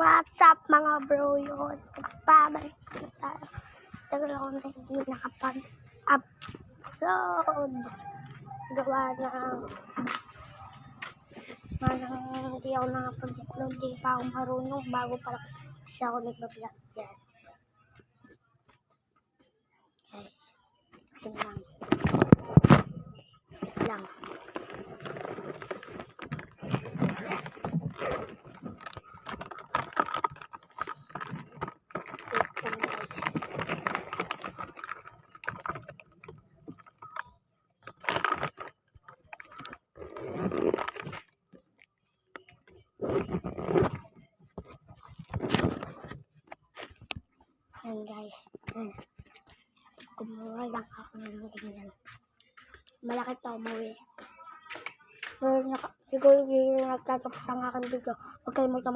What's up mga bro, yun pabalik na tayo. Tagal ako na hindi nakapag-upload gawa ng hindi ako nakapag-upload, hindi pa ako marunong, bago pa lang kasi ako nagbablog yan guys. Yun lang yan guys. Kumuha lang ako ng ganyan. Malaki pa umuwi. Siguro nagtatapos ang aking video. Huwag kayo mag